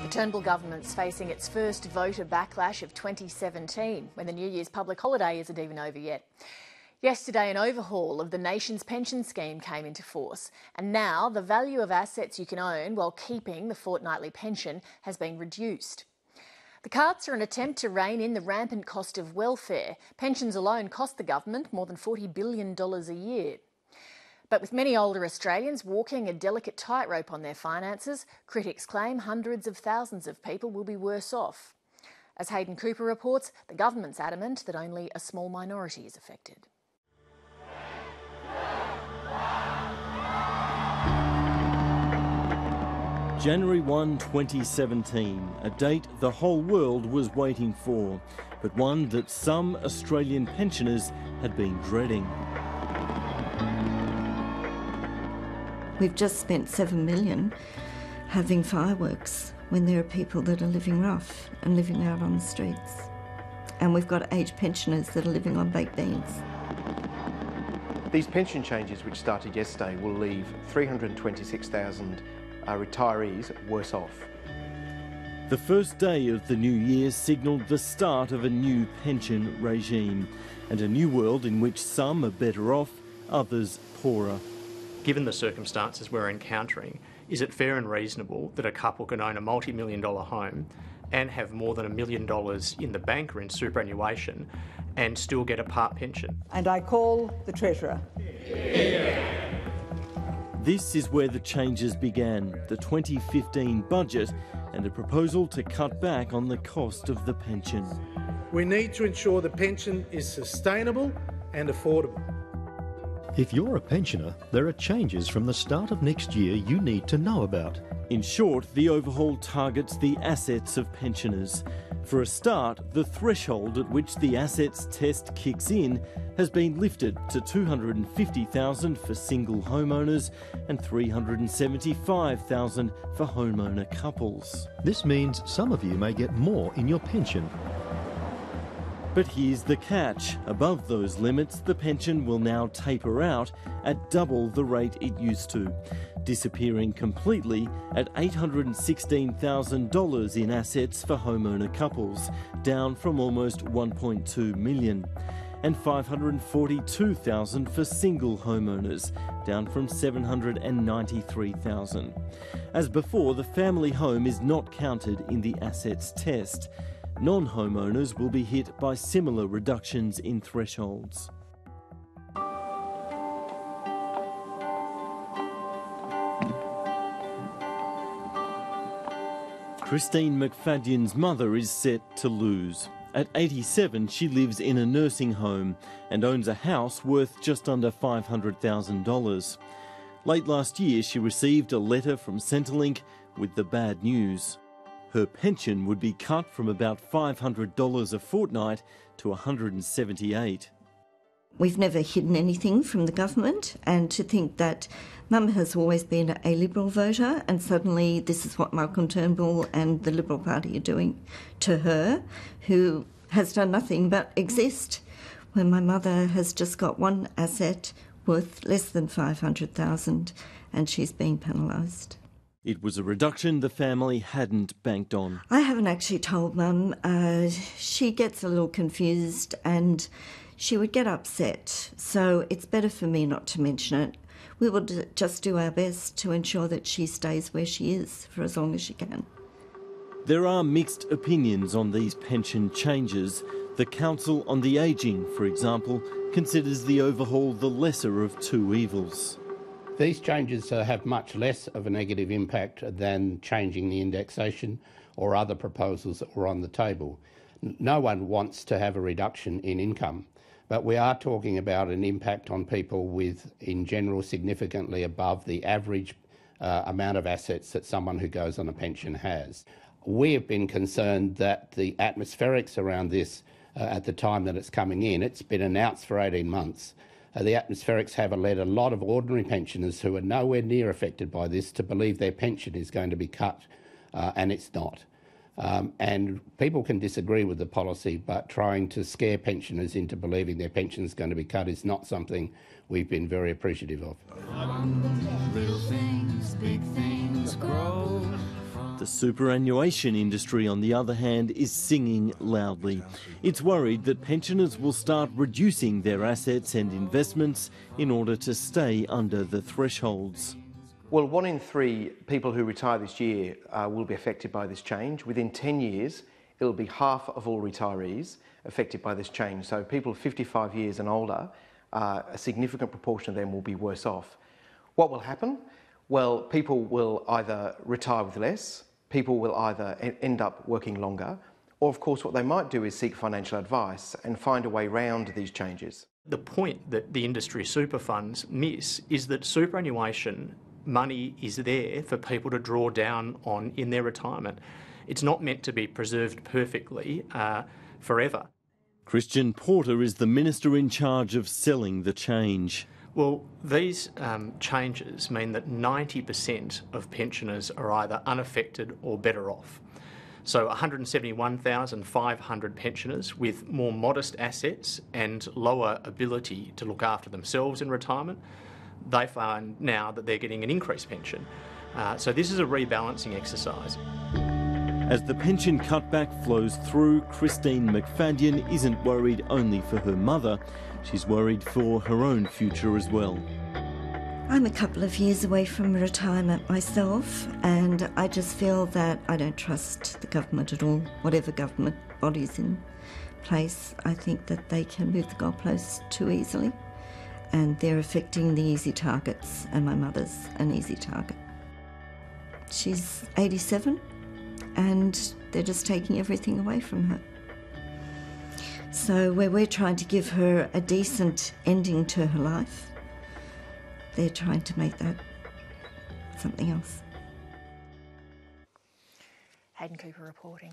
The Turnbull government's facing its first voter backlash of 2017, when the New Year's public holiday isn't even over yet. Yesterday, an overhaul of the nation's pension scheme came into force, and now the value of assets you can own while keeping the fortnightly pension has been reduced. The cuts are an attempt to rein in the rampant cost of welfare. Pensions alone cost the government more than $40 billion a year. But with many older Australians walking a delicate tightrope on their finances, critics claim hundreds of thousands of people will be worse off. As Hayden Cooper reports, the government's adamant that only a small minority is affected. January 1, 2017, a date the whole world was waiting for, but one that some Australian pensioners had been dreading. We've just spent $7 million having fireworks when there are people that are living rough and living out on the streets. And we've got aged pensioners that are living on baked beans. These pension changes, which started yesterday, will leave 326,000 retirees worse off. The first day of the new year signalled the start of a new pension regime and a new world in which some are better off, others poorer. Given the circumstances we're encountering, is it fair and reasonable that a couple can own a multi-million-dollar home and have more than $1 million in the bank or in superannuation and still get a part pension? And I call the Treasurer. This is where the changes began, the 2015 budget and a proposal to cut back on the cost of the pension. We need to ensure the pension is sustainable and affordable. If you're a pensioner, there are changes from the start of next year you need to know about. In short, the overhaul targets the assets of pensioners. For a start, the threshold at which the assets test kicks in has been lifted to $250,000 for single homeowners and $375,000 for homeowner couples. This means some of you may get more in your pension. But here's the catch. Above those limits, the pension will now taper out at double the rate it used to, disappearing completely at $816,000 in assets for homeowner couples, down from almost $1.2 million, and $542,000 for single homeowners, down from $793,000. As before, the family home is not counted in the assets test. Non-homeowners will be hit by similar reductions in thresholds. Christine McFadyen's mother is set to lose. At 87, she lives in a nursing home and owns a house worth just under $500,000. Late last year, she received a letter from Centrelink with the bad news. Her pension would be cut from about $500 a fortnight to $178. We've never hidden anything from the government, and to think that Mum has always been a Liberal voter and suddenly this is what Malcolm Turnbull and the Liberal Party are doing to her, who has done nothing but exist, when my mother has just got one asset worth less than $500,000 and she's been penalised. It was a reduction the family hadn't banked on. I haven't actually told Mum. She gets a little confused and she would get upset, so it's better for me not to mention it. We will just do our best to ensure that she stays where she is for as long as she can. There are mixed opinions on these pension changes. The Council on the Ageing, for example, considers the overhaul the lesser of two evils. These changes have much less of a negative impact than changing the indexation or other proposals that were on the table. No one wants to have a reduction in income, but we are talking about an impact on people with, in general, significantly above the average amount of assets that someone who goes on a pension has. We have been concerned that the atmospherics around this at the time that it's coming in, it's been announced for 18 months, the atmospherics have led a lot of ordinary pensioners who are nowhere near affected by this to believe their pension is going to be cut, and it's not. And people can disagree with the policy, but trying to scare pensioners into believing their pension is going to be cut is not something we've been very appreciative of. Little things, big things grow from The superannuation industry, on the other hand, is singing loudly. It's worried that pensioners will start reducing their assets and investments in order to stay under the thresholds. Well, 1 in 3 people who retire this year will be affected by this change. Within 10 years, it'll be half of all retirees affected by this change. So people 55 years and older, a significant proportion of them will be worse off. What will happen? Well, people will either retire with less, people will either end up working longer, or of course what they might do is seek financial advice and find a way around these changes. The point that the industry super funds miss is that superannuation money is there for people to draw down on in their retirement. It's not meant to be preserved perfectly forever. Christian Porter is the minister in charge of selling the change. Well, these changes mean that 90% of pensioners are either unaffected or better off. So 171,500 pensioners with more modest assets and lower ability to look after themselves in retirement, they find now that they're getting an increased pension. So this is a rebalancing exercise. As the pension cutback flows through, Christine McFadyen isn't worried only for her mother, she's worried for her own future as well. I'm a couple of years away from retirement myself, and I just feel that I don't trust the government at all, whatever government body's in place. I think that they can move the goalposts too easily, and they're affecting the easy targets, and my mother's an easy target. She's 87, and they're just taking everything away from her. So where we're trying to give her a decent ending to her life, they're trying to make that something else. Hayden Cooper reporting.